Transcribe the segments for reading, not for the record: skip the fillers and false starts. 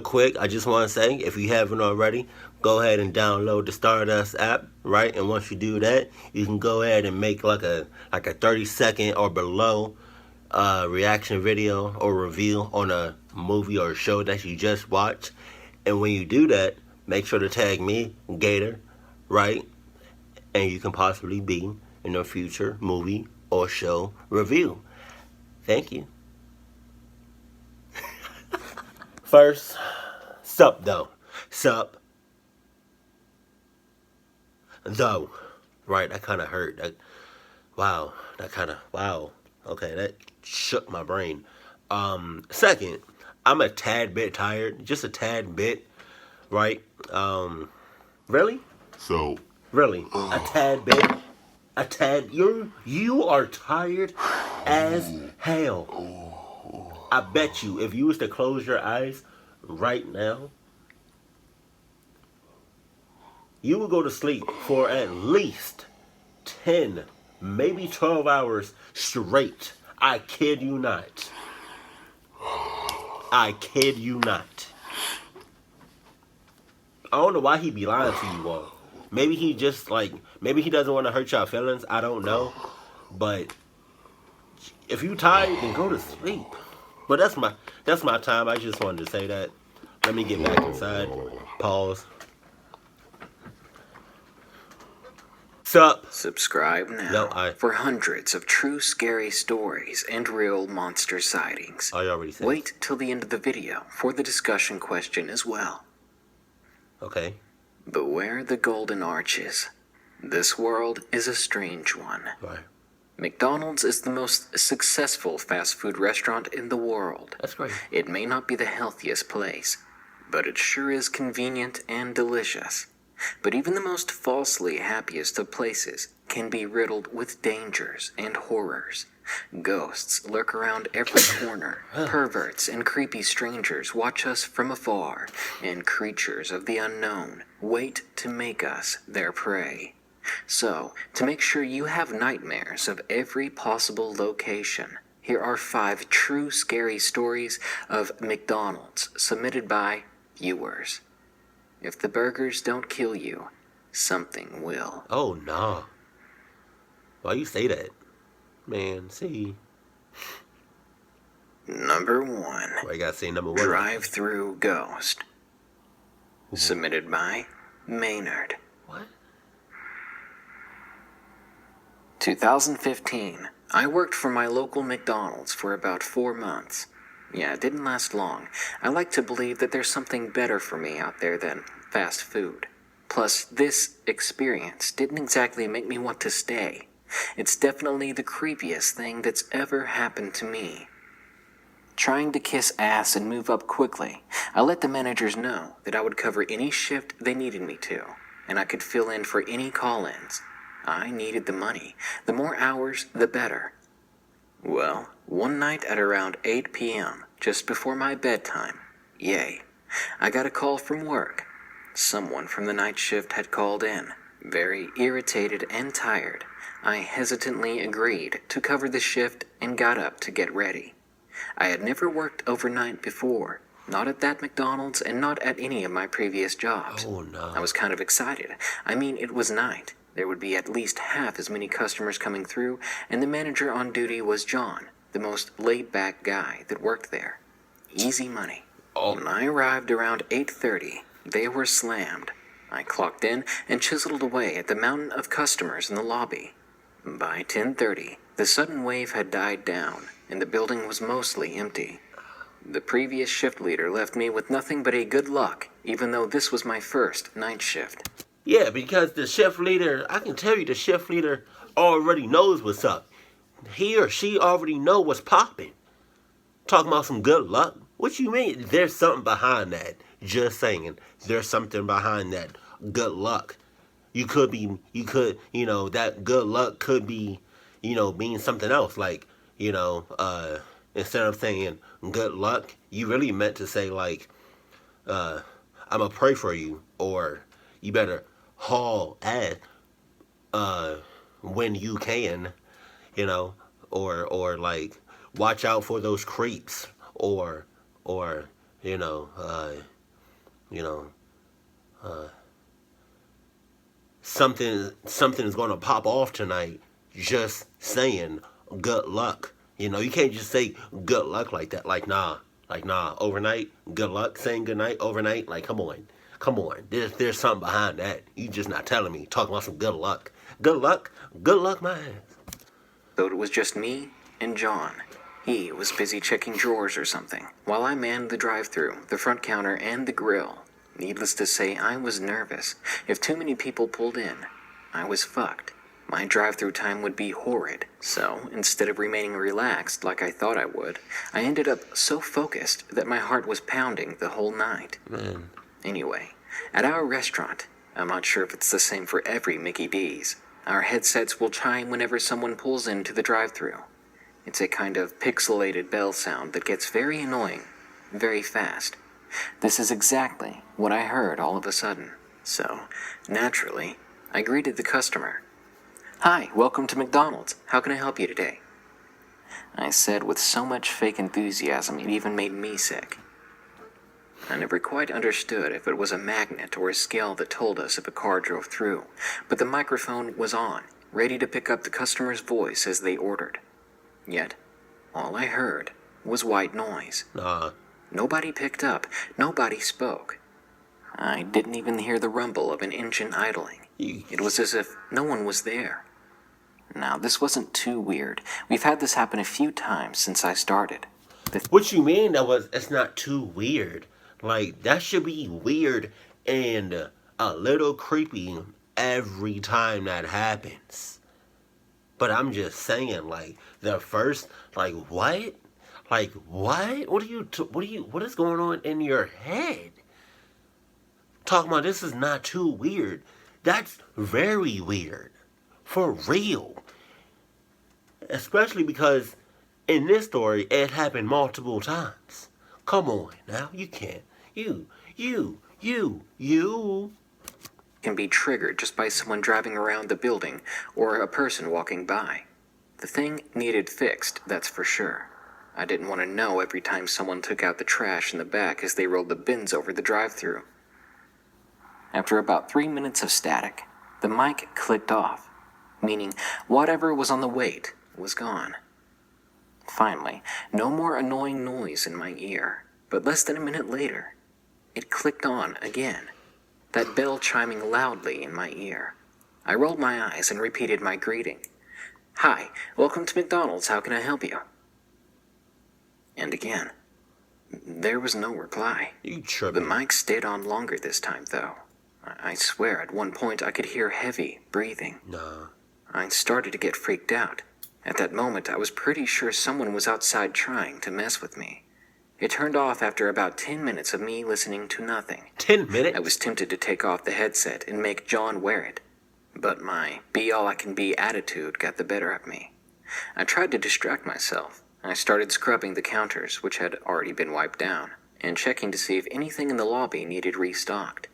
quick, I just want to say, if you haven't already, go ahead and download the Stardust app, right? And once you do that, you can go ahead and make like a 30-second or below reaction video or review on a movie or show that you just watched. And when you do that, make sure to tag me, Gattor, right? And you can possibly be in a future movie or show review. Thank you. First, sup though. Sup though. Right, that kind of hurt. Wow. Okay, that shook my brain. Second, I'm a tad bit tired. Just a tad bit. Right? Really? So, Really? A tad bit? A tad? You are tired as hell. I bet you, if you was to close your eyes right now, you would go to sleep for at least 10, maybe 12 hours straight. I kid you not. I kid you not. I don't know why he be lying to you all. Maybe he just maybe he doesn't want to hurt y'all feelings. I don't know. But if you tired, then go to sleep. But that's my time. I just wanted to say that. Let me get back inside. Pause. Sup? Subscribe now for hundreds of true scary stories and real monster sightings. I already said. Wait till the end of the video for the discussion question as well. Okay. Beware the golden arches. This world is a strange one. Right. McDonald's is the most successful fast food restaurant in the world. That's great. It may not be the healthiest place, but it sure is convenient and delicious. But even the most falsely happiest of places can be riddled with dangers and horrors. Ghosts lurk around every corner. Perverts and creepy strangers watch us from afar, and creatures of the unknown wait to make us their prey. So, to make sure you have nightmares of every possible location, here are 5 true scary stories of McDonald's submitted by viewers. If the burgers don't kill you, something will. Oh, no. Why you say that? Man, see. Number 1. Why you gotta say number 1? Drive-through ghost. Submitted by Maynard. What? 2015. I worked for my local McDonald's for about 4 months. Yeah, it didn't last long. I like to believe that there's something better for me out there than fast food. Plus, this experience didn't exactly make me want to stay. It's definitely the creepiest thing that's ever happened to me. Trying to kiss ass and move up quickly, I let the managers know that I would cover any shift they needed me to, and I could fill in for any call-ins. I needed the money. The more hours, the better. Well, one night at around 8 p.m., just before my bedtime, I got a call from work. Someone from the night shift had called in, very irritated and tired. I hesitantly agreed to cover the shift and got up to get ready. I had never worked overnight before, not at that McDonald's and not at any of my previous jobs. Oh, no. I was kind of excited. I mean, it was night. There would be at least half as many customers coming through, and the manager on duty was John, the most laid-back guy that worked there. Easy money. Oh. When I arrived around 8:30, they were slammed. I clocked in and chiseled away at the mountain of customers in the lobby. By 10:30, the sudden wave had died down, and the building was mostly empty. The previous shift leader left me with nothing but a good luck, even though this was my first night shift. Yeah, because the shift leader, I can tell you the shift leader already knows what's up. He or she already know what's popping. Talking about some good luck. What you mean? There's something behind that. Just saying. There's something behind that good luck. You could, that good luck could be, being something else. Like, instead of saying good luck, you really meant to say, like, I'm going to pray for you. Or you better haul ass when you can, or like, watch out for those creeps. Or you know, something is going to pop off tonight. Just saying, good luck. You know, you can't just say good luck like that. Like nah, overnight, good luck. Saying good night overnight. Like come on. There's something behind that. You just not telling me. Talking about some good luck. Good luck, my ass. So it was just me and John. He was busy checking drawers or something, while I manned the drive-thru, the front counter, and the grill. Needless to say, I was nervous. If too many people pulled in, I was fucked. My drive-thru time would be horrid. So, instead of remaining relaxed like I thought I would, I ended up so focused that my heart was pounding the whole night. Man. Anyway, at our restaurant, I'm not sure if it's the same for every Mickey D's, our headsets will chime whenever someone pulls into the drive-thru. It's a kind of pixelated bell sound that gets very annoying, very fast. This is exactly what I heard all of a sudden. So, naturally, I greeted the customer. "Hi, welcome to McDonald's. How can I help you today?" I said with so much fake enthusiasm it even made me sick. I never quite understood if it was a magnet or a scale that told us if a car drove through, but the microphone was on, ready to pick up the customer's voice as they ordered. Yet, all I heard was white noise. Nobody picked up, nobody spoke. I didn't even hear the rumble of an engine idling. It was as if no one was there. Now, this wasn't too weird. We've had this happen a few times since I started. What you mean it's not too weird? Like, that should be weird and a little creepy every time that happens. But I'm just saying, like, the first, like, what? Like, what? What is going on in your head? Talking about this is not too weird. That's very weird. For real. Especially because in this story, it happened multiple times. Come on now, you can't. You. Can be triggered just by someone driving around the building or a person walking by. The thing needed fixed, that's for sure. I didn't want to know every time someone took out the trash in the back as they rolled the bins over the drive-thru. After about 3 minutes of static, the mic clicked off, meaning whatever was on the wait was gone. Finally, no more annoying noise in my ear, but less than a minute later, it clicked on again, that bell chiming loudly in my ear. I rolled my eyes and repeated my greeting. "Hi, welcome to McDonald's, how can I help you?" And again, there was no reply. The mic stayed on longer this time, though. I swear at one point I could hear heavy breathing. I started to get freaked out. At that moment, I was pretty sure someone was outside trying to mess with me. It turned off after about 10 minutes of me listening to nothing. 10 minutes? I was tempted to take off the headset and make John wear it, but my be-all-I-can-be attitude got the better of me. I tried to distract myself. I started scrubbing the counters, which had already been wiped down, and checking to see if anything in the lobby needed restocked.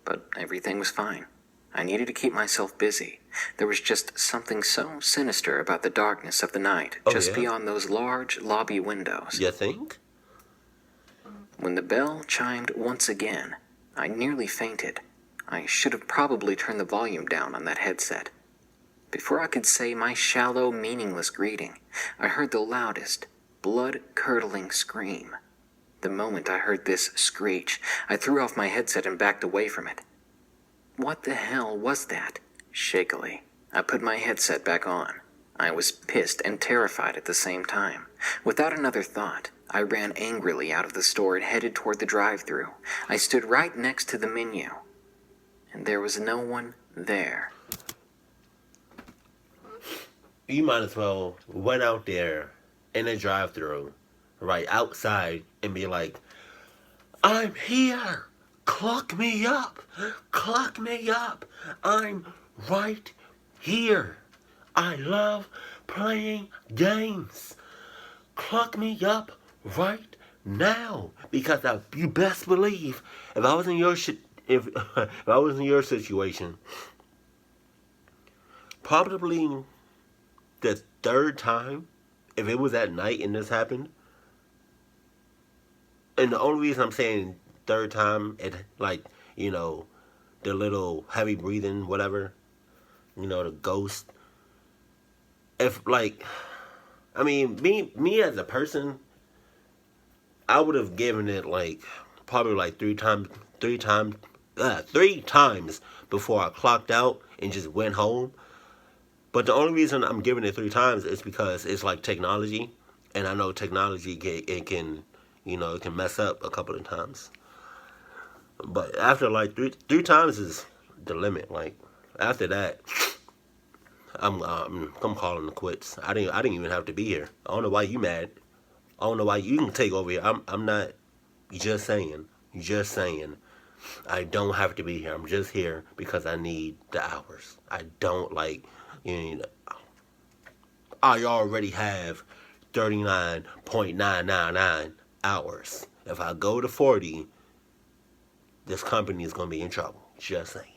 But everything was fine. I needed to keep myself busy. There was just something so sinister about the darkness of the night, beyond those large lobby windows. You think? When the bell chimed once again, I nearly fainted. I should have probably turned the volume down on that headset. Before I could say my shallow, meaningless greeting, I heard the loudest, blood-curdling scream. The moment I heard this screech, I threw off my headset and backed away from it. What the hell was that? Shakily, I put my headset back on. I was pissed and terrified at the same time. Without another thought, I ran angrily out of the store and headed toward the drive-thru. I stood right next to the menu, and there was no one there. You might as well went out there in a drive-thru, right outside, and be like, "I'm here! Clock me up! Clock me up! I'm right here! I love playing games! Clock me up right now!" Because you best believe, if I was in your if I was in your situation, probably the third time, if it was at night and this happened, and the only reason I'm saying third time, it like, the little heavy breathing, whatever, the ghost. If like, I mean, me as a person, I would have given it like probably like three times before I clocked out and just went home. But the only reason I'm giving it three times is because it's like technology, and I know technology it can mess up a couple of times. But after like three times is the limit. Like after that, I'm calling the quits. I didn't even have to be here. I don't know why you mad. I don't know why you can take over here. I'm not. Just saying. Just saying. I don't have to be here. I'm just here because I need the hours. I don't like. You know, I already have 39.999 hours. If I go to 40, this company is going to be in trouble. Just saying.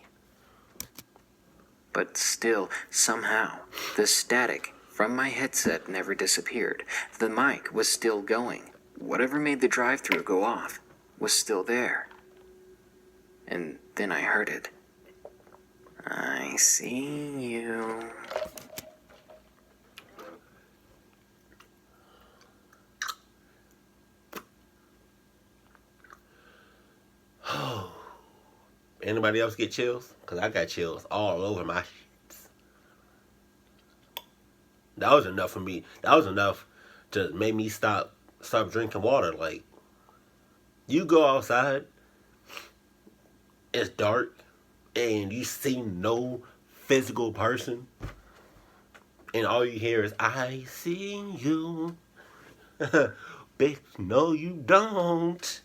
But still, somehow, the static from my headset never disappeared. The mic was still going. Whatever made the drive-thru go off was still there. And then I heard it. I see you. Anybody else get chills? Because I got chills all over my sheets. That was enough for me. That was enough to make me stop drinking water. Like, you go outside, it's dark, and you see no physical person, and all you hear is, I see you. Bitch, no you don't.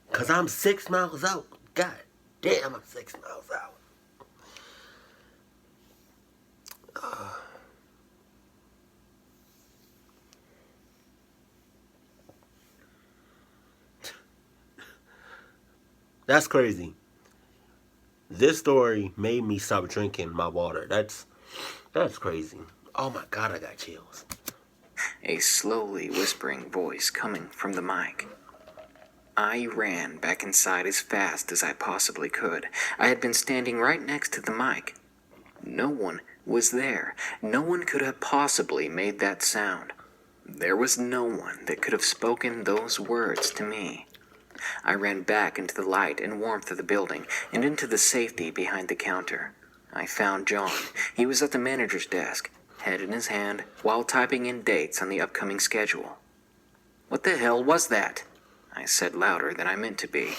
Because I'm 6 miles out. God damn, I'm 6 miles out. That's crazy. This story made me stop drinking my water. That's crazy. Oh my God, I got chills. A slowly whispering voice coming from the mic. I ran back inside as fast as I possibly could. I had been standing right next to the mic. No one was there. No one could have possibly made that sound. There was no one that could have spoken those words to me. I ran back into the light and warmth of the building and into the safety behind the counter. I found John. He was at the manager's desk, head in his hand, while typing in dates on the upcoming schedule. What the hell was that? I said louder than I meant to be.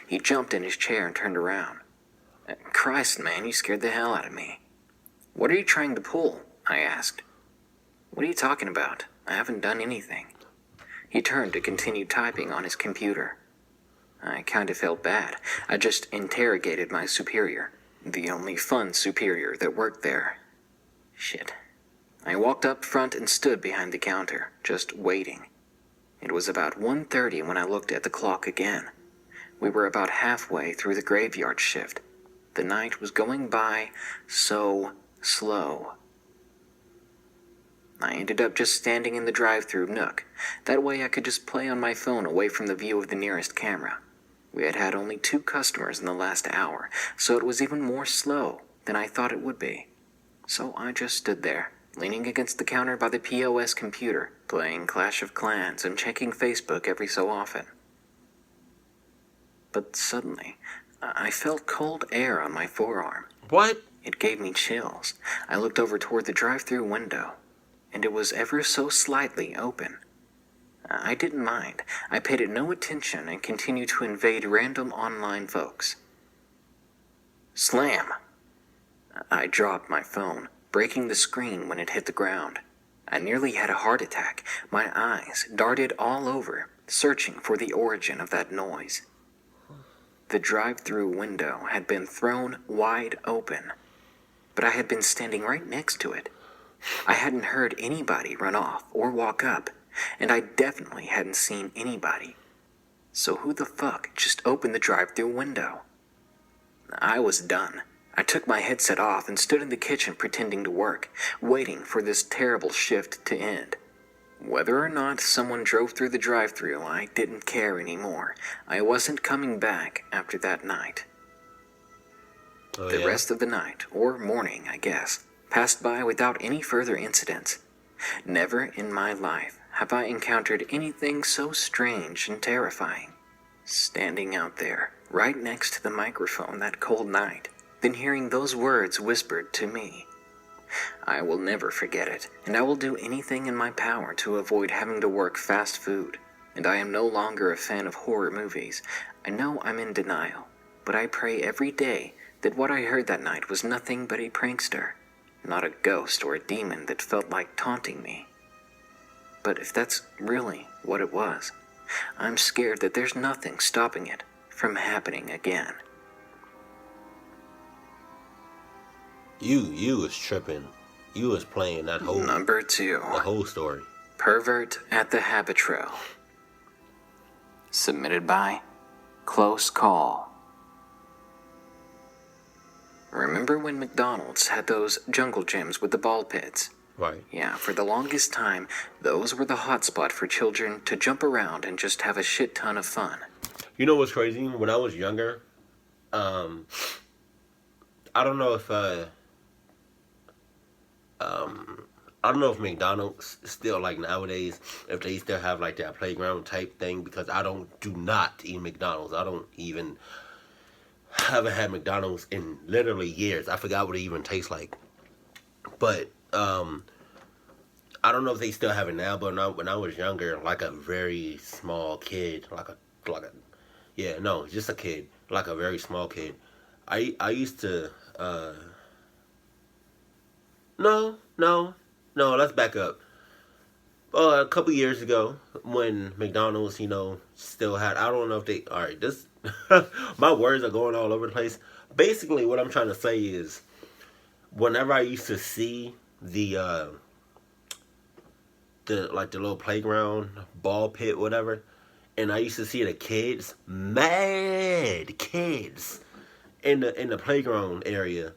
He jumped in his chair and turned around. Christ, man, you scared the hell out of me. What are you trying to pull? I asked. What are you talking about? I haven't done anything. He turned to continue typing on his computer. I kind of felt bad. I just interrogated my superior, the only fun superior that worked there. Shit. I walked up front and stood behind the counter, just waiting. It was about 1:30 when I looked at the clock again. We were about halfway through the graveyard shift. The night was going by so slow. I ended up just standing in the drive-thru nook. That way I could just play on my phone away from the view of the nearest camera. We had had only 2 customers in the last hour, so it was even more slow than I thought it would be. So I just stood there, leaning against the counter by the POS computer, playing Clash of Clans and checking Facebook every so often. But suddenly, I felt cold air on my forearm. What? It gave me chills. I looked over toward the drive-thru window, and it was ever so slightly open. I didn't mind. I paid it no attention and continued to invade random online folks. Slam! I dropped my phone, breaking the screen when it hit the ground. I nearly had a heart attack. My eyes darted all over, searching for the origin of that noise. The drive-thru window had been thrown wide open, but I had been standing right next to it. I hadn't heard anybody run off or walk up, and I definitely hadn't seen anybody. So who the fuck just opened the drive-thru window? I was done. I took my headset off and stood in the kitchen pretending to work, waiting for this terrible shift to end. Whether or not someone drove through the drive-thru, I didn't care anymore. I wasn't coming back after that night. Oh, The yeah? rest of the night, or morning, I guess, passed by without any further incidents. Never in my life have I encountered anything so strange and terrifying. Standing out there, right next to the microphone that cold night, then hearing those words whispered to me. I will never forget it, and I will do anything in my power to avoid having to work fast food. And I am no longer a fan of horror movies. I know I'm in denial, but I pray every day that what I heard that night was nothing but a prankster, not a ghost or a demon that felt like taunting me. But if that's really what it was, I'm scared that there's nothing stopping it from happening again. You was tripping. You was playing that whole Number 2. the whole story. Pervert at the Habit Trail. Submitted by Close Call. Remember when McDonald's had those jungle gyms with the ball pits? Right. Yeah, for the longest time, those were the hotspot for children to jump around and just have a shit ton of fun. You know what's crazy? When I was younger, I don't know if I don't know if McDonald's still like nowadays if they still have like that playground type thing because do not eat McDonald's. I don't even haven't had McDonald's in literally years. I forgot what it even tastes like. But I don't know if they still have it now. But when I was younger, like a very small kid, just a kid, like a very small kid. I used to No, let's back up. A couple years ago, when McDonald's, still had, I don't know if they, alright, this, my words are going all over the place. Basically, what I'm trying to say is, whenever I used to see the little playground, ball pit, whatever, and I used to see the kids, mad kids, in the playground area.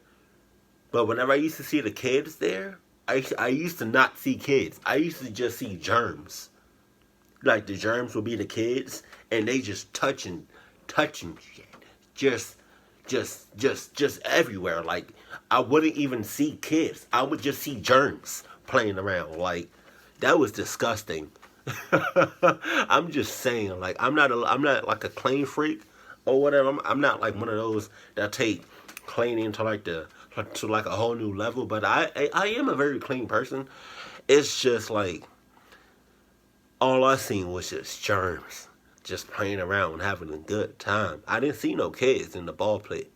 But whenever I used to see the kids there, I used to not see kids. I used to just see germs. Like the germs would be the kids, and they just touching shit, just everywhere. Like I wouldn't even see kids. I would just see germs playing around. Like that was disgusting. I'm just saying. Like I'm not like a clean freak or whatever. I'm not like one of those that take cleaning to like a whole new level, but I am a very clean person. It's just like all I seen was just germs, just playing around, having a good time. I didn't see no kids in the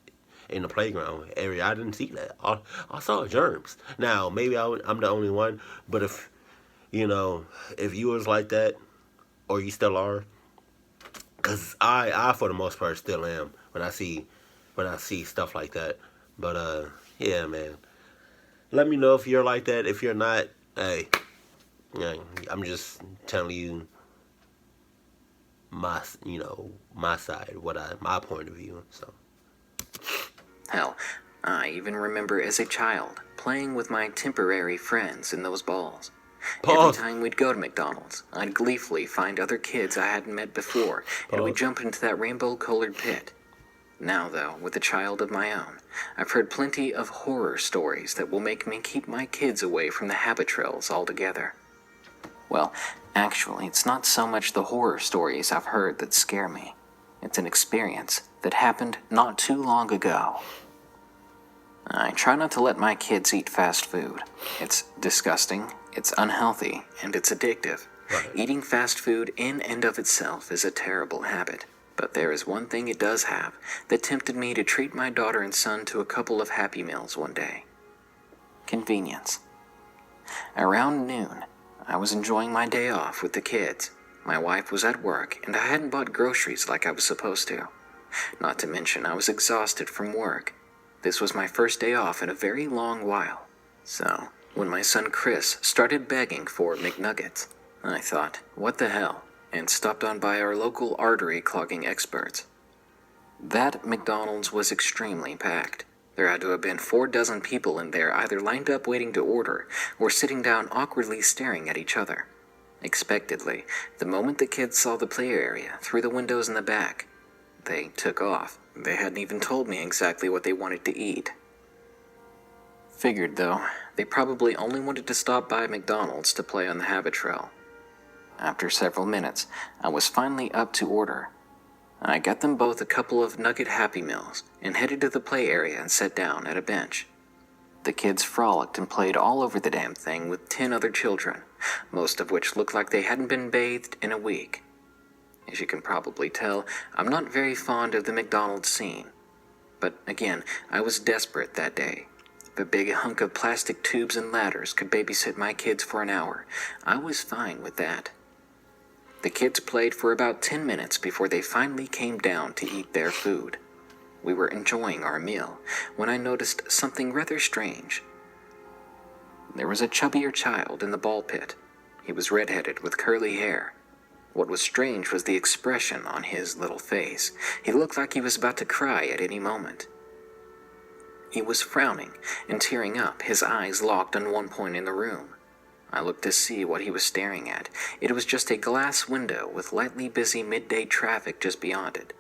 in the playground area. I didn't see that. I saw germs. Now maybe I'm the only one, but if you was like that, or you still are, because I for the most part still am when I see stuff like that. But yeah, man. Let me know if you're like that. If you're not, hey, I'm just telling you my side, my point of view. So. Hell, I even remember as a child playing with my temporary friends in those balls. Pause. Every time we'd go to McDonald's, I'd gleefully find other kids I hadn't met before, and we'd jump into that rainbow-colored pit. Now, though, with a child of my own, I've heard plenty of horror stories that will make me keep my kids away from the habit trails altogether. Well, actually, it's not so much the horror stories I've heard that scare me. It's an experience that happened not too long ago. I try not to let my kids eat fast food. It's disgusting, it's unhealthy, and it's addictive. Right. Eating fast food in and of itself is a terrible habit. But there is one thing it does have that tempted me to treat my daughter and son to a couple of Happy Meals one day. Convenience. Around noon, I was enjoying my day off with the kids. My wife was at work, and I hadn't bought groceries like I was supposed to. Not to mention, I was exhausted from work. This was my first day off in a very long while. So, when my son Chris started begging for McNuggets, I thought, what the hell? And stopped on by our local artery clogging experts. That McDonald's was extremely packed. There had to have been 4 dozen people in there either lined up waiting to order or sitting down awkwardly staring at each other. Expectedly, the moment the kids saw the play area through the windows in the back, they took off. They hadn't even told me exactly what they wanted to eat. Figured, though, they probably only wanted to stop by McDonald's to play on the habit trail. After several minutes, I was finally up to order. I got them both a couple of nugget Happy Meals and headed to the play area and sat down at a bench. The kids frolicked and played all over the damn thing with 10 other children, most of which looked like they hadn't been bathed in a week. As you can probably tell, I'm not very fond of the McDonald's scene. But again, I was desperate that day. If a big hunk of plastic tubes and ladders could babysit my kids for an hour, I was fine with that. The kids played for about 10 minutes before they finally came down to eat their food. We were enjoying our meal when I noticed something rather strange. There was a chubbier child in the ball pit. He was redheaded with curly hair. What was strange was the expression on his little face. He looked like he was about to cry at any moment. He was frowning and tearing up, his eyes locked on one point in the room. I looked to see what he was staring at. It was just a glass window with lightly busy midday traffic just beyond it.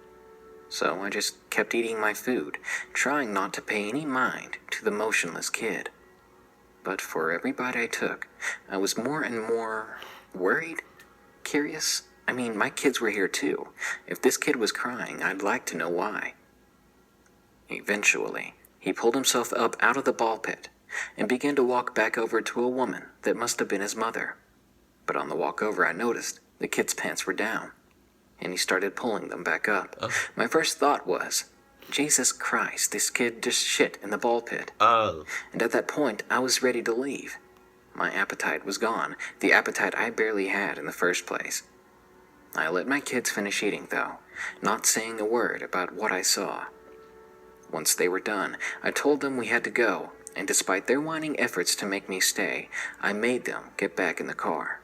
So I just kept eating my food, trying not to pay any mind to the motionless kid. But for every bite I took, I was more and more worried, curious. I mean, my kids were here too. If this kid was crying, I'd like to know why. Eventually, he pulled himself up out of the ball pit and began to walk back over to a woman that must have been his mother. But on the walk over, I noticed the kid's pants were down, and he started pulling them back up. My first thought was, Jesus Christ, this kid just shit in the ball pit. And at that point, I was ready to leave. My appetite was gone, the appetite I barely had in the first place. I let my kids finish eating, though, not saying a word about what I saw. Once they were done, I told them we had to go, and despite their whining efforts to make me stay, I made them get back in the car.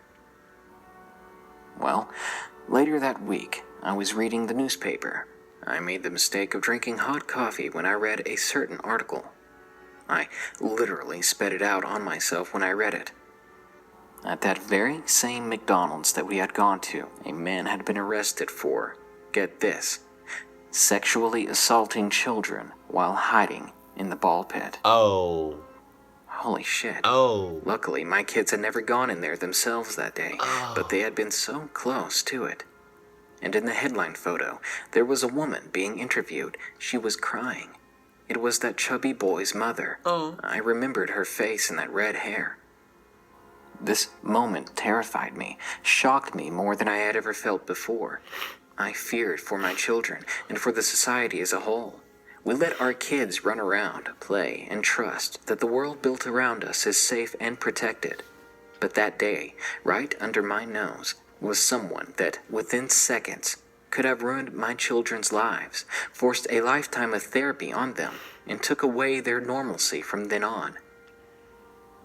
Well, later that week, I was reading the newspaper. I made the mistake of drinking hot coffee when I read a certain article. I literally spat it out on myself when I read it. At that very same McDonald's that we had gone to, a man had been arrested for, get this, sexually assaulting children while hiding in the ball pit. Oh. Holy shit. Oh. Luckily, my kids had never gone in there themselves that day, but they had been so close to it. And in the headline photo, there was a woman being interviewed. She was crying. It was that chubby boy's mother. Oh. I remembered her face and that red hair. This moment terrified me, shocked me more than I had ever felt before. I feared for my children and for the society as a whole. We let our kids run around, play, and trust that the world built around us is safe and protected. But that day, right under my nose, was someone that, within seconds, could have ruined my children's lives, forced a lifetime of therapy on them, and took away their normalcy from then on.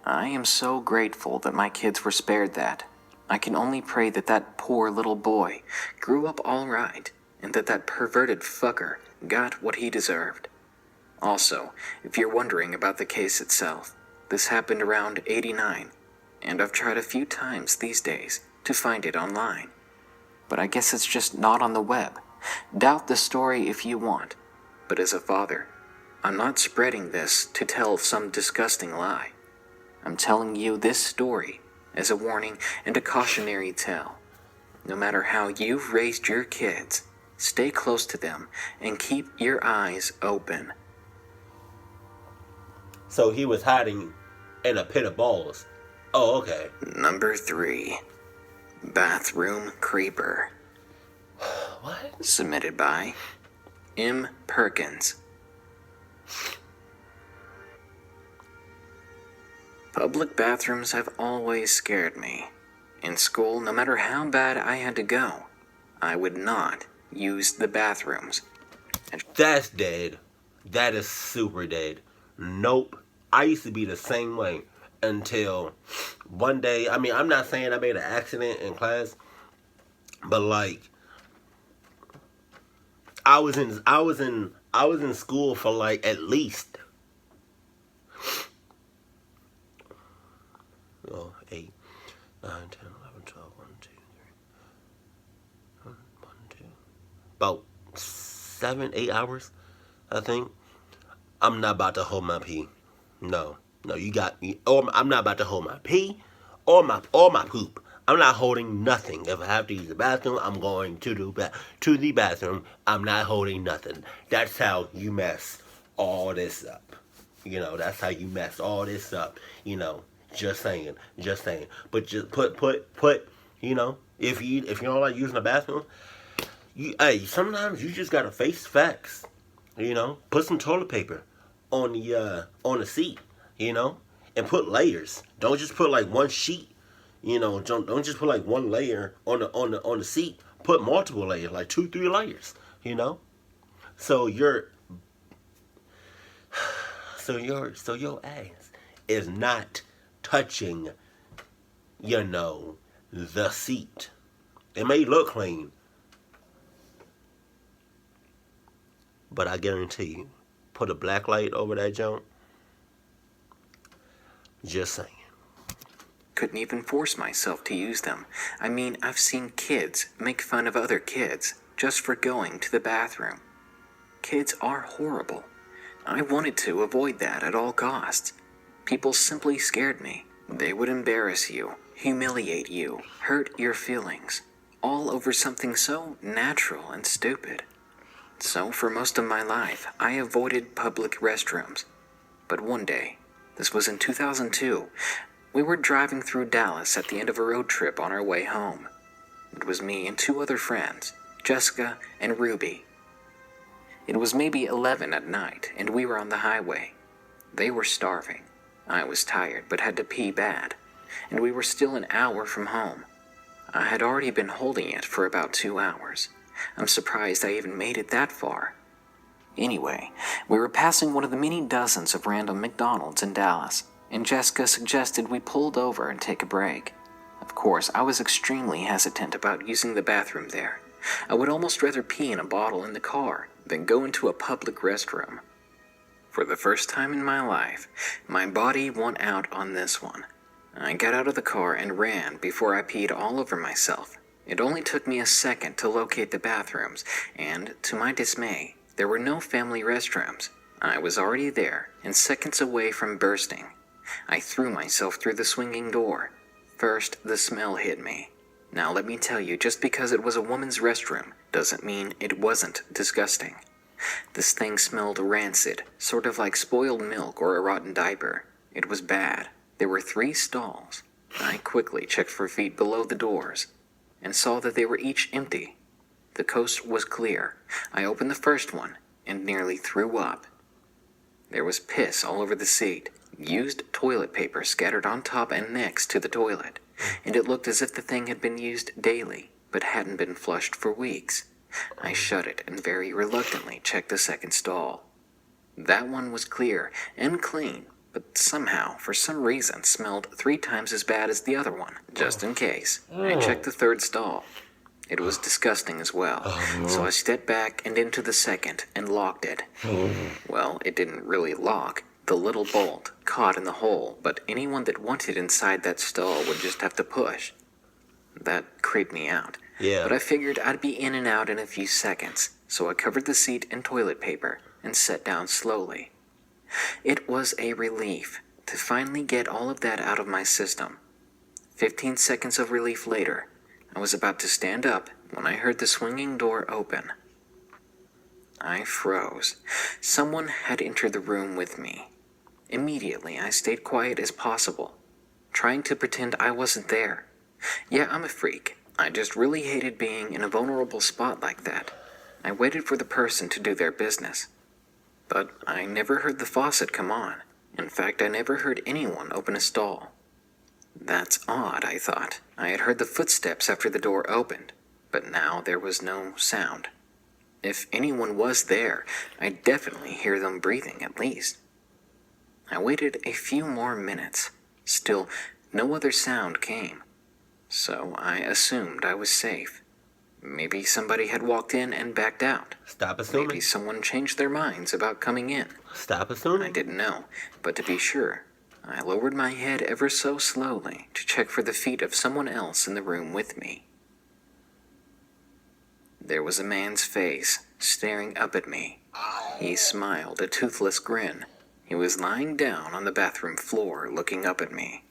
I am so grateful that my kids were spared that. I can only pray that that poor little boy grew up all right, and that that perverted fucker got what he deserved. Also, if you're wondering about the case itself, this happened around '89, and I've tried a few times these days to find it online. But I guess it's just not on the web. Doubt the story if you want, but as a father, I'm not spreading this to tell some disgusting lie. I'm telling you this story as a warning and a cautionary tale. No matter how you've raised your kids, stay close to them and keep your eyes open. So he was hiding in a pit of balls. Oh, okay. Number 3. Bathroom Creeper. What? Submitted by M. Perkins. Public bathrooms have always scared me. In school, no matter how bad I had to go, I would not use the bathrooms. That's dead. That is super dead. Nope. I used to be the same way until one day. I mean, I'm not saying I made an accident in class, but like I was in school for like at least 8, 9, 10, 11, 12, 1, 2, 3, 1, 2. About 7, 8 hours, I think. I'm not about to hold my pee. No, no, you got me. Or I'm not about to hold my pee, or my poop. I'm not holding nothing. If I have to use the bathroom, I'm going to the bathroom. I'm not holding nothing. That's how you mess all this up. That's how you mess all this up. Just saying, just saying. But just put. If you don't like using the bathroom, sometimes you just gotta face facts. Put some toilet paper on the seat, and put layers. Don't just put like one sheet. Don't just put like one layer on the seat. Put multiple layers, like 2, 3 layers. So your ass is not touching, the seat. It may look clean, but I guarantee you, put a black light over that junk. Just saying. Couldn't even force myself to use them. I mean, I've seen kids make fun of other kids just for going to the bathroom. Kids are horrible. I wanted to avoid that at all costs. People simply scared me. They would embarrass you, humiliate you, hurt your feelings, all over something so natural and stupid. So for most of my life, I avoided public restrooms. But one day, this was in 2002, we were driving through Dallas at the end of a road trip on our way home. It was me and 2 other friends, Jessica and Ruby. It was maybe 11 at night, and we were on the highway. They were starving. I was tired, but had to pee bad, and we were still an hour from home. I had already been holding it for about 2 hours. I'm surprised I even made it that far. Anyway, we were passing one of the many dozens of random McDonald's in Dallas, and Jessica suggested we pulled over and take a break. Of course, I was extremely hesitant about using the bathroom there. I would almost rather pee in a bottle in the car than go into a public restroom. For the first time in my life, my body won out on this one. I got out of the car and ran before I peed all over myself. It only took me a second to locate the bathrooms, and, to my dismay, there were no family restrooms. I was already there, and seconds away from bursting. I threw myself through the swinging door. First, the smell hit me. Now let me tell you, just because it was a woman's restroom doesn't mean it wasn't disgusting. This thing smelled rancid, sort of like spoiled milk or a rotten diaper. It was bad. There were 3 stalls. I quickly checked for feet below the doors and saw that they were each empty. The coast was clear. I opened the first one and nearly threw up. There was piss all over the seat, used toilet paper scattered on top and next to the toilet, and it looked as if the thing had been used daily, but hadn't been flushed for weeks. I shut it and very reluctantly checked the second stall. That one was clear and clean, but somehow, for some reason, smelled 3 times as bad as the other one, just in case. I checked the third stall. It was disgusting as well, so I stepped back and into the second and locked it. Well, it didn't really lock. The little bolt caught in the hole, but anyone that wanted inside that stall would just have to push. That creeped me out. Yeah. But I figured I'd be in and out in a few seconds, so I covered the seat in toilet paper and sat down slowly. It was a relief to finally get all of that out of my system. 15 seconds of relief later, I was about to stand up when I heard the swinging door open. I froze. Someone had entered the room with me. Immediately, I stayed quiet as possible, trying to pretend I wasn't there. Yeah, I'm a freak. I just really hated being in a vulnerable spot like that. I waited for the person to do their business. But I never heard the faucet come on. In fact, I never heard anyone open a stall. That's odd, I thought. I had heard the footsteps after the door opened, but now there was no sound. If anyone was there, I'd definitely hear them breathing at least. I waited a few more minutes. Still, no other sound came. So I assumed I was safe. Maybe somebody had walked in and backed out. Stop assuming. Maybe someone changed their minds about coming in. Stop assuming. I didn't know, but to be sure, I lowered my head ever so slowly to check for the feet of someone else in the room with me. There was a man's face staring up at me. He smiled a toothless grin. He was lying down on the bathroom floor looking up at me.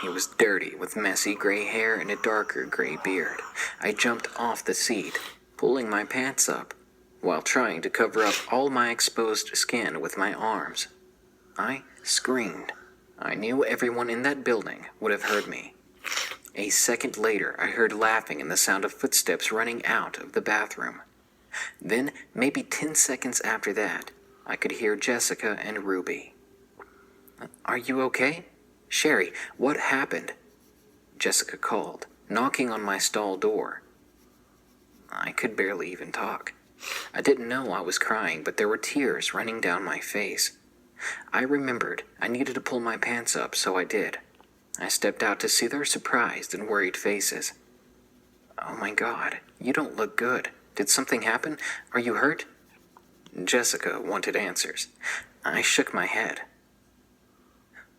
He was dirty with messy gray hair and a darker gray beard. I jumped off the seat, pulling my pants up, while trying to cover up all my exposed skin with my arms. I screamed. I knew everyone in that building would have heard me. A second later, I heard laughing and the sound of footsteps running out of the bathroom. Then, maybe 10 seconds after that, I could hear Jessica and Ruby. "Are you okay? Sherry, what happened?" Jessica called, knocking on my stall door. I could barely even talk. I didn't know I was crying, but there were tears running down my face. I remembered I needed to pull my pants up, so I did. I stepped out to see their surprised and worried faces. "Oh my God, you don't look good. Did something happen? Are you hurt?" Jessica wanted answers. I shook my head.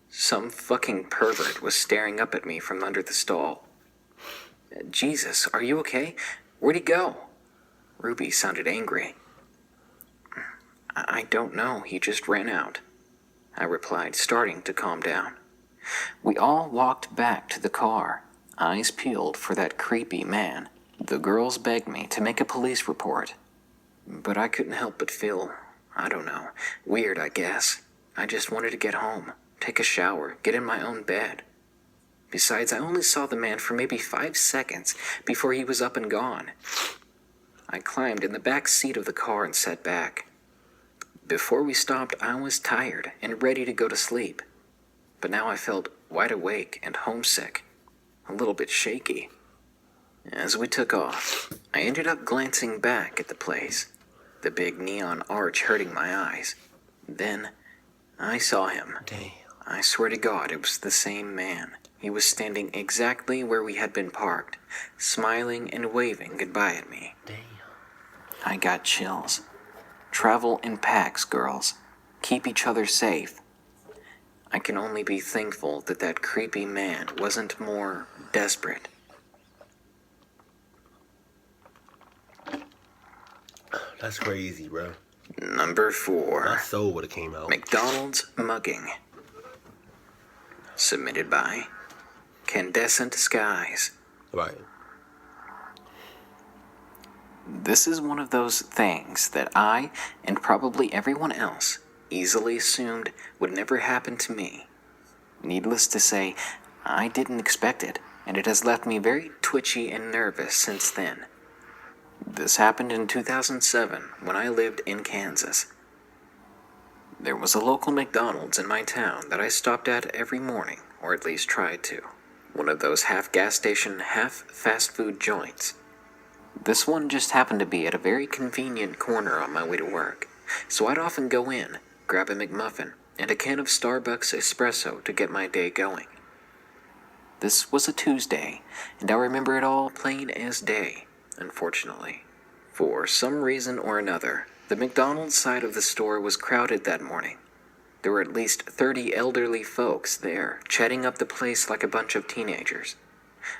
Some fucking pervert was staring up at me from under the stall. "Jesus, are you okay? Where'd he go?" Ruby sounded angry. "I don't know, he just ran out," I replied, starting to calm down. We all walked back to the car, eyes peeled for that creepy man. The girls begged me to make a police report, but I couldn't help but feel, I don't know, weird, I guess. I just wanted to get home, take a shower, get in my own bed. Besides, I only saw the man for maybe 5 seconds before he was up and gone. I climbed in the back seat of the car and sat back. Before we stopped, I was tired and ready to go to sleep. But now I felt wide awake and homesick, a little bit shaky. As we took off, I ended up glancing back at the place, the big neon arch hurting my eyes. Then, I saw him. Damn. I swear to God, it was the same man. He was standing exactly where we had been parked, smiling and waving goodbye at me. Damn. I got chills. Travel in packs, girls. Keep each other safe. I can only be thankful that that creepy man wasn't more desperate. That's crazy, bro. Number 4. My soul would have came out. McDonald's mugging. Submitted by Candescent Skies. Right. This is one of those things that I, and probably everyone else, easily assumed would never happen to me. Needless to say, I didn't expect it, and it has left me very twitchy and nervous since then. This happened in 2007 when I lived in Kansas. There was a local McDonald's in my town that I stopped at every morning, or at least tried to. One of those half gas station, half fast food joints. This one just happened to be at a very convenient corner on my way to work, so I'd often go in, grab a McMuffin, and a can of Starbucks espresso to get my day going. This was a Tuesday, and I remember it all plain as day, unfortunately. For some reason or another, the McDonald's side of the store was crowded that morning. There were at least 30 elderly folks there, chatting up the place like a bunch of teenagers.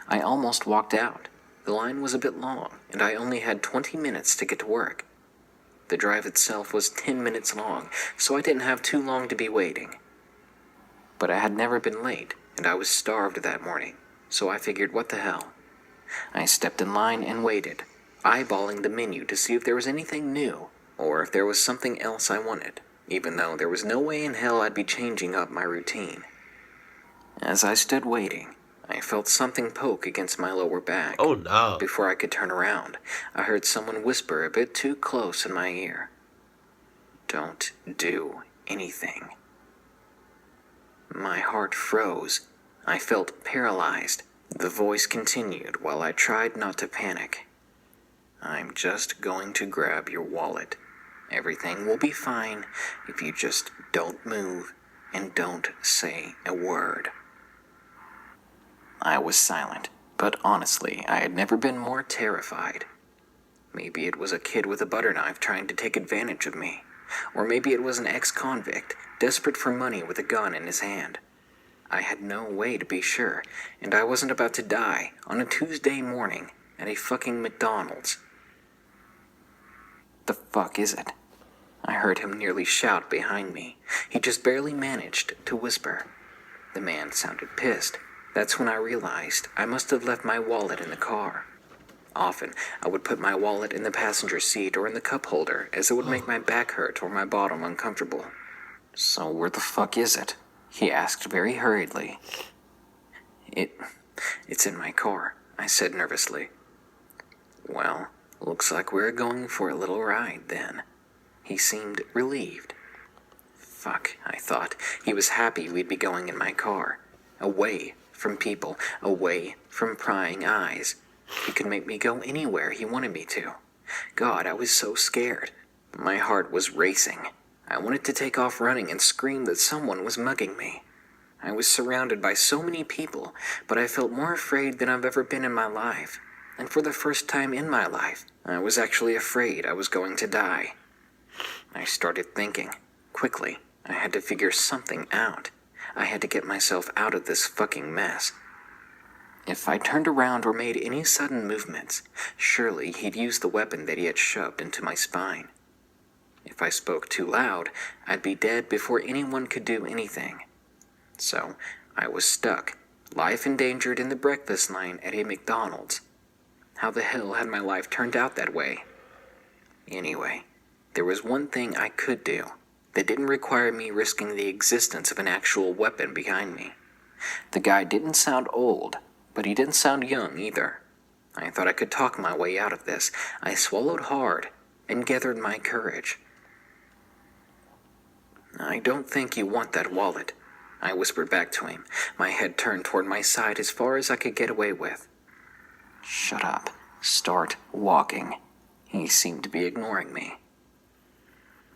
I almost walked out. The line was a bit long, and I only had 20 minutes to get to work. The drive itself was 10 minutes long, so I didn't have too long to be waiting. But I had never been late, and I was starved that morning, so I figured, what the hell? I stepped in line and waited, eyeballing the menu to see if there was anything new, or if there was something else I wanted, even though there was no way in hell I'd be changing up my routine. As I stood waiting, I felt something poke against my lower back. Oh no. Before I could turn around, I heard someone whisper a bit too close in my ear. "Don't do anything." My heart froze. I felt paralyzed. The voice continued while I tried not to panic. "I'm just going to grab your wallet. Everything will be fine if you just don't move and don't say a word." I was silent, but honestly, I had never been more terrified. Maybe it was a kid with a butter knife trying to take advantage of me. Or maybe it was an ex-convict, desperate for money with a gun in his hand. I had no way to be sure, and I wasn't about to die on a Tuesday morning at a fucking McDonald's. The fuck is it? I heard him nearly shout behind me. He just barely managed to whisper. The man sounded pissed. That's when I realized I must have left my wallet in the car. Often, I would put my wallet in the passenger seat or in the cup holder, as it would make my back hurt or my bottom uncomfortable. So where the fuck is it? He asked very hurriedly. It's in my car, I said nervously. Well, looks like we're going for a little ride then. He seemed relieved. Fuck, I thought. He was happy we'd be going in my car. Away from people, away from prying eyes. He could make me go anywhere he wanted me to. God, I was so scared. My heart was racing. I wanted to take off running and scream that someone was mugging me. I was surrounded by so many people, but I felt more afraid than I've ever been in my life. And for the first time in my life, I was actually afraid I was going to die. I started thinking. Quickly, I had to figure something out. I had to get myself out of this fucking mess. If I turned around or made any sudden movements, surely he'd use the weapon that he had shoved into my spine. If I spoke too loud, I'd be dead before anyone could do anything. So, I was stuck, life endangered in the breakfast line at a McDonald's. How the hell had my life turned out that way? Anyway, there was one thing I could do that didn't require me risking the existence of an actual weapon behind me. The guy didn't sound old, but he didn't sound young either. I thought I could talk my way out of this. I swallowed hard and gathered my courage. I don't think you want that wallet, I whispered back to him, my head turned toward my side as far as I could get away with. Shut up. Start walking. He seemed to be ignoring me.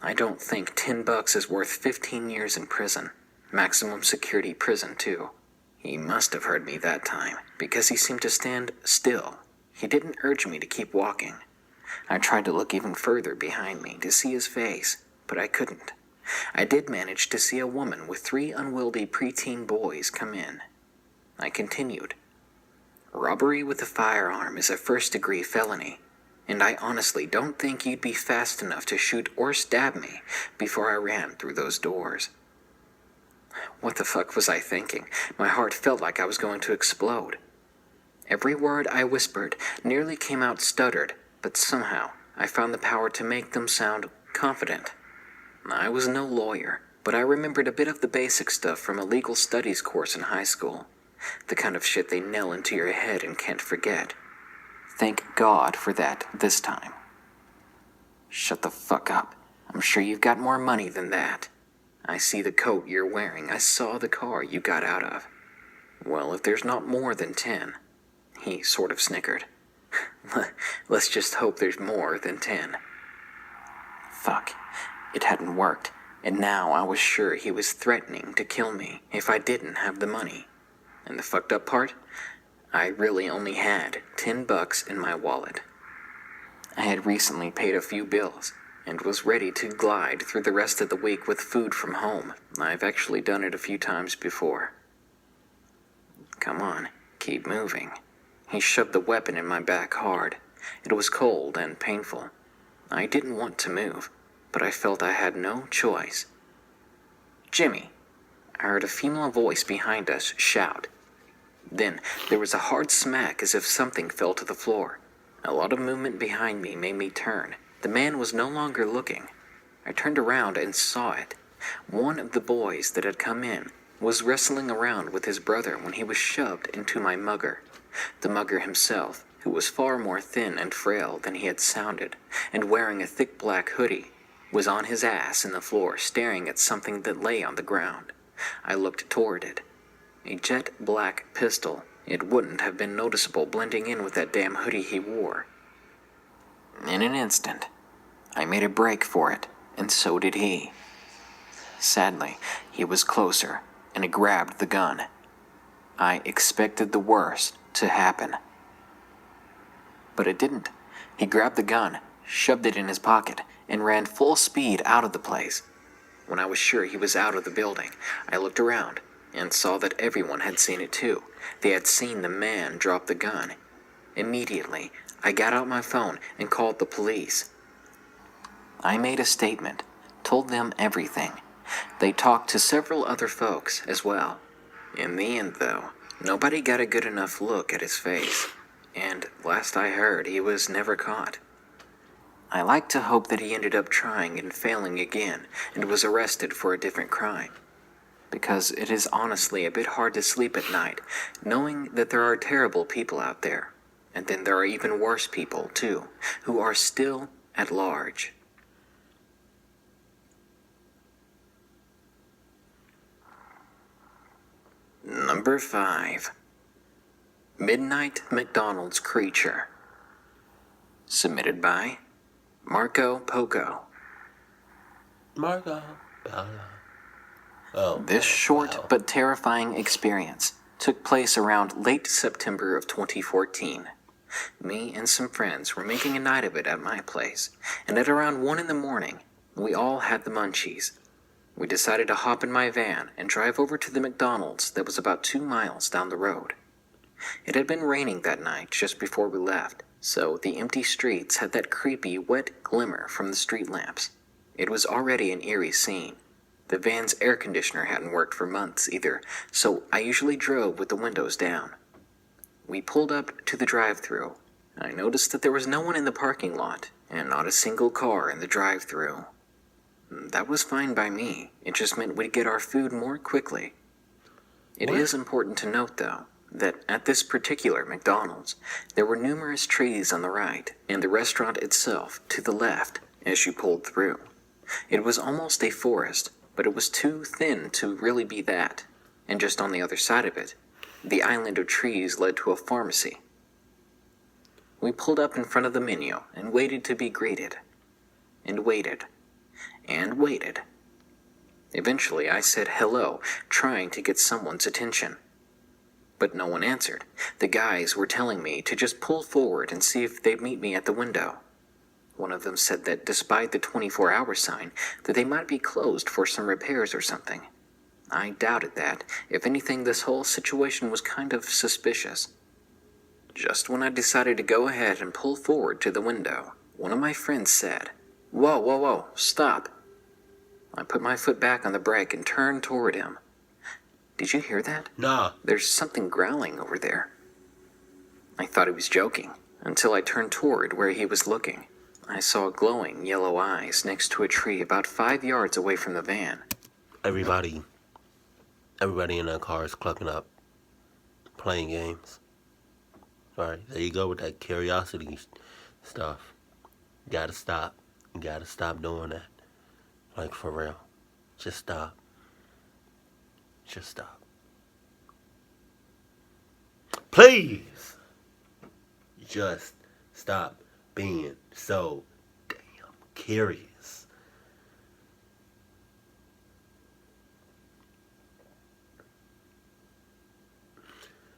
I don't think $10 is worth 15 years in prison. Maximum security prison, too. He must have heard me that time, because he seemed to stand still. He didn't urge me to keep walking. I tried to look even further behind me to see his face, but I couldn't. I did manage to see a woman with 3 unwieldy preteen boys come in. I continued. Robbery with a firearm is a first-degree felony, and I honestly don't think you'd be fast enough to shoot or stab me before I ran through those doors. What the fuck was I thinking? My heart felt like I was going to explode. Every word I whispered nearly came out stuttered, but somehow I found the power to make them sound confident. I was no lawyer, but I remembered a bit of the basic stuff from a legal studies course in high school. The kind of shit they nail into your head and can't forget. Thank God for that this time. Shut the fuck up. I'm sure you've got more money than that. I see the coat you're wearing. I saw the car you got out of. Well, if there's not more than 10. He sort of snickered. Let's just hope there's more than 10. Fuck. It hadn't worked, and now I was sure he was threatening to kill me if I didn't have the money. And the fucked up part? I really only had $10 in my wallet. I had recently paid a few bills and was ready to glide through the rest of the week with food from home. I've actually done it a few times before. Come on, keep moving. He shoved the weapon in my back hard. It was cold and painful. I didn't want to move, but I felt I had no choice. Jimmy, I heard a female voice behind us shout. Then there was a hard smack as if something fell to the floor. A lot of movement behind me made me turn. The man was no longer looking. I turned around and saw it. One of the boys that had come in was wrestling around with his brother when he was shoved into my mugger. The mugger himself, who was far more thin and frail than he had sounded, and wearing a thick black hoodie, was on his ass in the floor staring at something that lay on the ground. I looked toward it. A jet black pistol. It wouldn't have been noticeable blending in with that damn hoodie he wore. In an instant, I made a break for it, and so did he. Sadly, he was closer, and he grabbed the gun. I expected the worst to happen. But it didn't. He grabbed the gun, shoved it in his pocket, and ran full speed out of the place. When I was sure he was out of the building, I looked around and saw that everyone had seen it too. They had seen the man drop the gun. Immediately, I got out my phone and called the police. I made a statement, told them everything. They talked to several other folks as well. In the end, though, nobody got a good enough look at his face, and last I heard, he was never caught. I like to hope that he ended up trying and failing again and was arrested for a different crime, because it is honestly a bit hard to sleep at night knowing that there are terrible people out there, and then there are even worse people, too, who are still at large. Number 5. Midnight McDonald's Creature. Submitted by Marco Poco. Marco. Oh. This short but terrifying experience took place around late September of 2014. Me and some friends were making a night of it at my place, and at around 1 in the morning, we all had the munchies. We decided to hop in my van and drive over to the McDonald's that was about 2 miles down the road. It had been raining that night just before we left, so the empty streets had that creepy, wet glimmer from the street lamps. It was already an eerie scene. The van's air conditioner hadn't worked for months either, so I usually drove with the windows down. We pulled up to the drive-thru. I noticed that there was no one in the parking lot, and not a single car in the drive-thru. That was fine by me. It just meant we'd get our food more quickly. It is important to note, though, that at this particular McDonald's, there were numerous trees on the right, and the restaurant itself to the left as you pulled through. It was almost a forest, but it was too thin to really be that, and just on the other side of it, the island of trees led to a pharmacy. We pulled up in front of the menu and waited to be greeted. And waited. And waited. Eventually, I said hello, trying to get someone's attention. But no one answered. The guys were telling me to just pull forward and see if they'd meet me at the window. One of them said that despite the 24-hour sign, that they might be closed for some repairs or something. I doubted that. If anything, this whole situation was kind of suspicious. Just when I decided to go ahead and pull forward to the window, one of my friends said, "Whoa, whoa, whoa, stop." I put my foot back on the brake and turned toward him. Did you hear that? Nah. There's something growling over there. I thought he was joking, until I turned toward where he was looking. I saw glowing yellow eyes next to a tree about 5 yards away from the van. Everybody in that car is clucking up, playing games. Alright, there you go with that curiosity stuff. You gotta stop. You gotta stop doing that. Like, for real. Just stop. Just stop. Please! Just stop being so damn curious.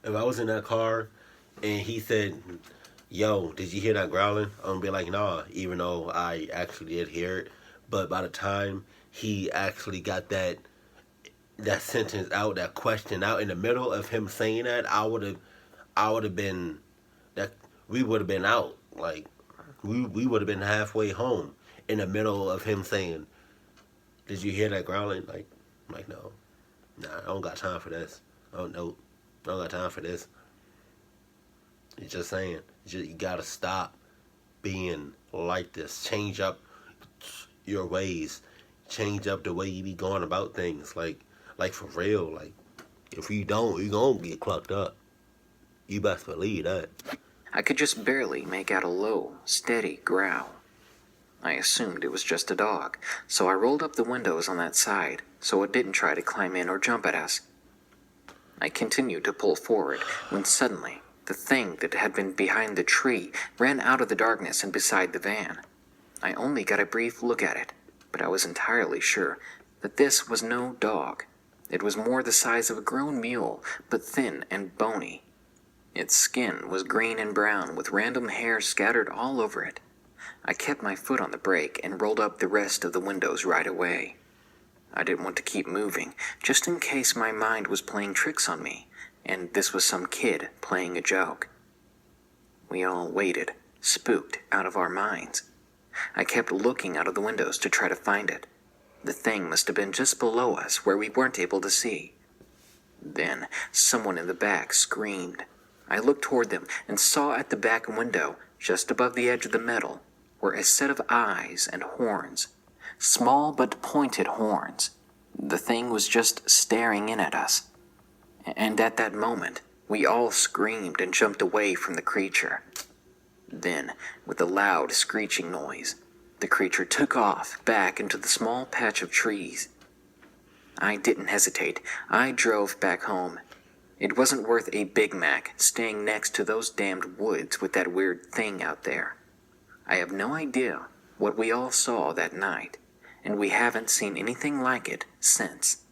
If I was in that car and he said, "Yo, did you hear that growling?" I'm gonna be like, "Nah," even though I actually did hear it. But by the time he actually got that sentence out, that question out in the middle of him saying that, I would have been that we would have been out. Like we would have been halfway home in the middle of him saying, "Did you hear that growling?" Like no, nah, I don't got time for this. Oh no, I don't got time for this. It's just saying, you gotta stop being like this. Change up your ways. Change up the way you be going about things. Like for real. Like, if you don't, you gonna get clucked up. You best believe that. I could just barely make out a low, steady growl. I assumed it was just a dog, so I rolled up the windows on that side so it didn't try to climb in or jump at us. I continued to pull forward when suddenly the thing that had been behind the tree ran out of the darkness and beside the van. I only got a brief look at it, but I was entirely sure that this was no dog. It was more the size of a grown mule, but thin and bony. Its skin was green and brown with random hair scattered all over it. I kept my foot on the brake and rolled up the rest of the windows right away. I didn't want to keep moving, just in case my mind was playing tricks on me, and this was some kid playing a joke. We all waited, spooked out of our minds. I kept looking out of the windows to try to find it. The thing must have been just below us where we weren't able to see. Then someone in the back screamed. I looked toward them and saw at the back window, just above the edge of the metal, were a set of eyes and horns. Small but pointed horns. The thing was just staring in at us. And at that moment, we all screamed and jumped away from the creature. Then, with a loud screeching noise, the creature took off back into the small patch of trees. I didn't hesitate. I drove back home. It wasn't worth a Big Mac staying next to those damned woods with that weird thing out there. I have no idea what we all saw that night, and we haven't seen anything like it since.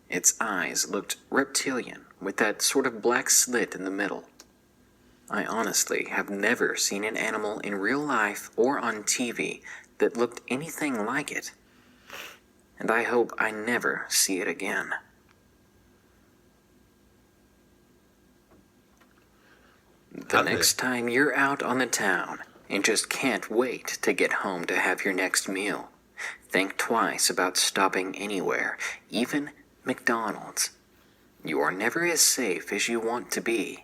Its eyes looked reptilian with that sort of black slit in the middle. I honestly have never seen an animal in real life or on TV that looked anything like it. And I hope I never see it again. The next time you're out on the town and just can't wait to get home to have your next meal, think twice about stopping anywhere, even McDonald's. You are never as safe as you want to be.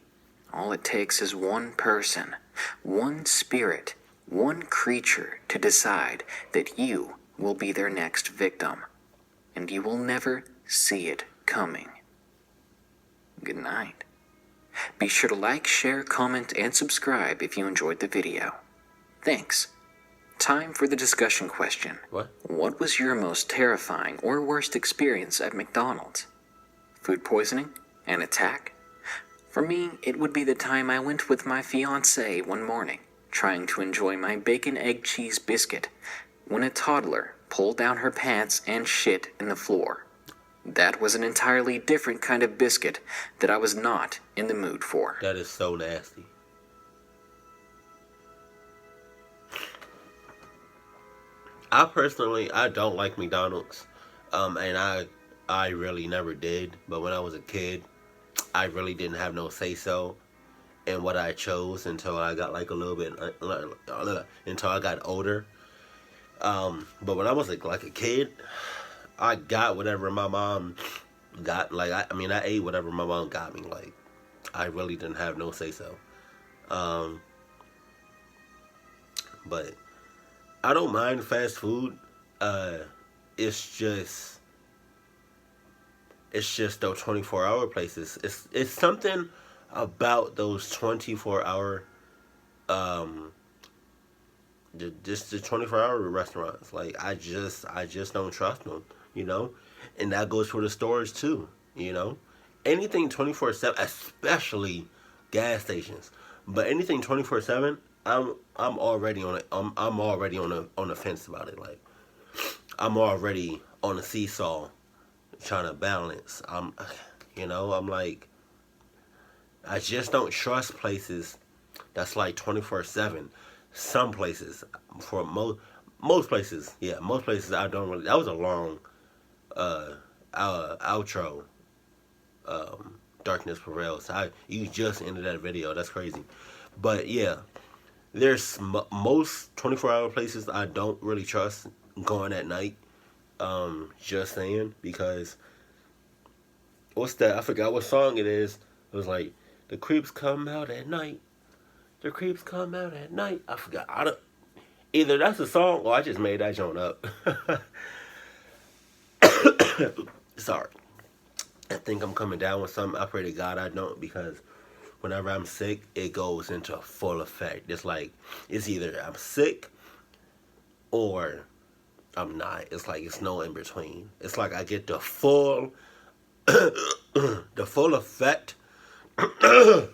All it takes is one person, one spirit, one creature to decide that you will be their next victim, and you will never see it coming. Good night. Be sure to like, share, comment, and subscribe if you enjoyed the video. Thanks. Time for the discussion question. What was your most terrifying or worst experience at McDonald's? Food poisoning? An attack? For me, it would be the time I went with my fiancée one morning, trying to enjoy my bacon egg cheese biscuit, when a toddler pulled down her pants and shit in the floor. That was an entirely different kind of biscuit that I was not in the mood for. That is so nasty. I don't like McDonald's, and I really never did. But when I was a kid, I really didn't have no say so in what I chose until I got like a little bit until I got older. But when I was like a kid, I got whatever my mom got. Like I ate whatever my mom got me. Like I really didn't have no say so. But I don't mind fast food. It's just those 24-hour places. It's something about those 24-hour just the 24-hour restaurants. Like I just don't trust them, you know? And that goes for the stores too, you know? Anything 24/7, especially gas stations. But anything 24/7, I'm already on it. I'm already on the fence about it. Like I'm already on a seesaw trying to balance. I'm like, I just don't trust places that's like 24/7. Some places, for most places, yeah, most places I don't really. That was a long outro. Darkness prevails. You just ended that video. That's crazy, but yeah, there's most 24-hour places I don't really trust going at night. Just saying, because what's that? I forgot what song it is. It was like, the creeps come out at night. The creeps come out at night. I forgot. Either that's a song or I just made that joint up. Sorry. I think I'm coming down with something. I pray to God I don't, because whenever I'm sick, it goes into full effect. It's like, it's either I'm sick or I'm not. It's like, it's no in between. It's like I get the full the full effect the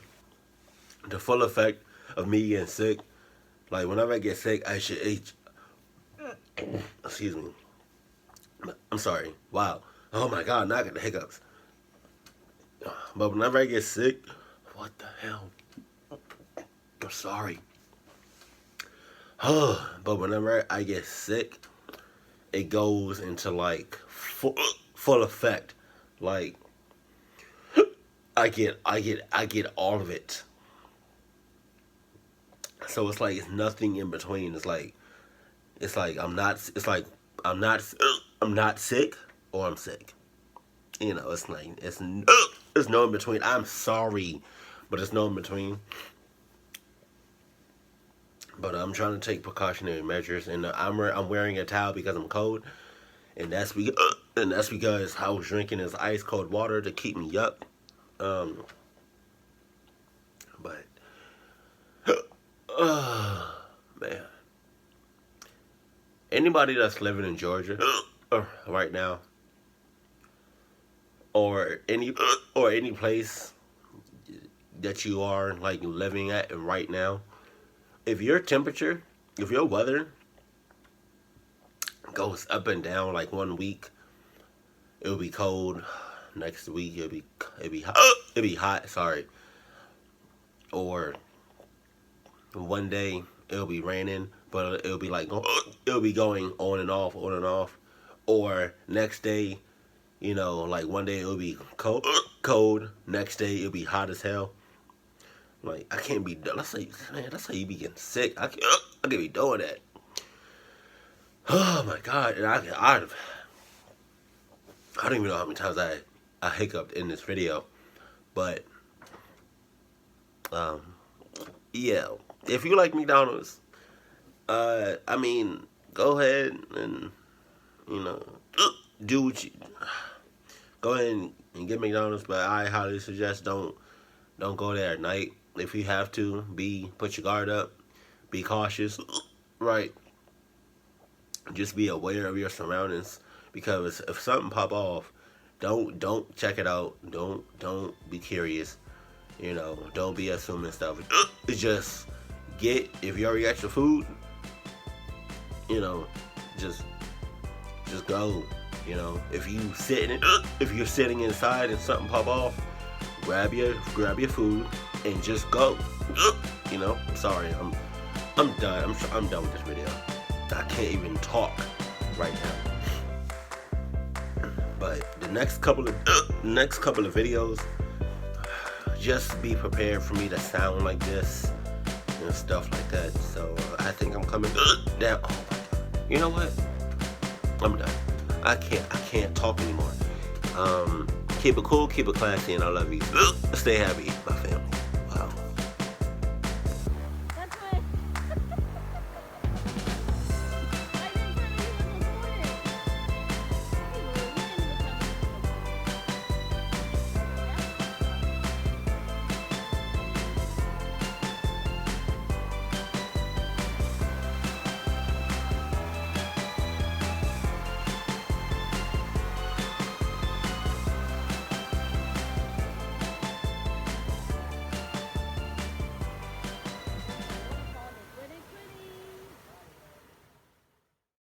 full effect of me getting sick. Like whenever I get sick, I should eat. Excuse me. I'm sorry. Wow. Oh my God, now I got the hiccups. But whenever I get sick, what the hell? I'm sorry. But whenever I get sick, it goes into like full effect. Like I get all of it. So it's like it's nothing in between. It's like I'm not. It's like I'm not. I'm not sick or I'm sick. It's like it's no in between. I'm sorry, but it's no in between. But I'm trying to take precautionary measures, and I'm wearing a towel because I'm cold, and that's because I was drinking this ice cold water to keep me up. Um, but man, anybody that's living in Georgia right now, or any place that you are like living at right now, if your temperature, if your weather goes up and down, like one week it'll be cold, next week it'll be hot. Sorry, or one day it'll be raining, but it'll be like it'll be going on and off, or next day, like one day it'll be cold, next day it'll be hot as hell. Like I can't be. Let's say, man, that's how you be getting sick. I can't be doing that. Oh my god! And I don't even know how many times I hiccuped in this video, but um, yeah. If you like McDonald's, I mean, go ahead and you know do what you go ahead and get McDonald's, but I highly suggest don't go there at night. If you have to, put your guard up, be cautious, right? Just be aware of your surroundings, because if something pop off, don't check it out. Don't be curious. Don't be assuming stuff. It's just if you already got your food, just go. If you're sitting inside and something pop off, grab your food and just go. Sorry, I'm done. I'm done with this video. I can't even talk right now. But the next couple of videos, just be prepared for me to sound like this and stuff like that. So I think I'm coming down. Oh my god! You know what? I'm done. I can't talk anymore. Keep it cool, keep it classy, and I love you. Stay happy. Bye.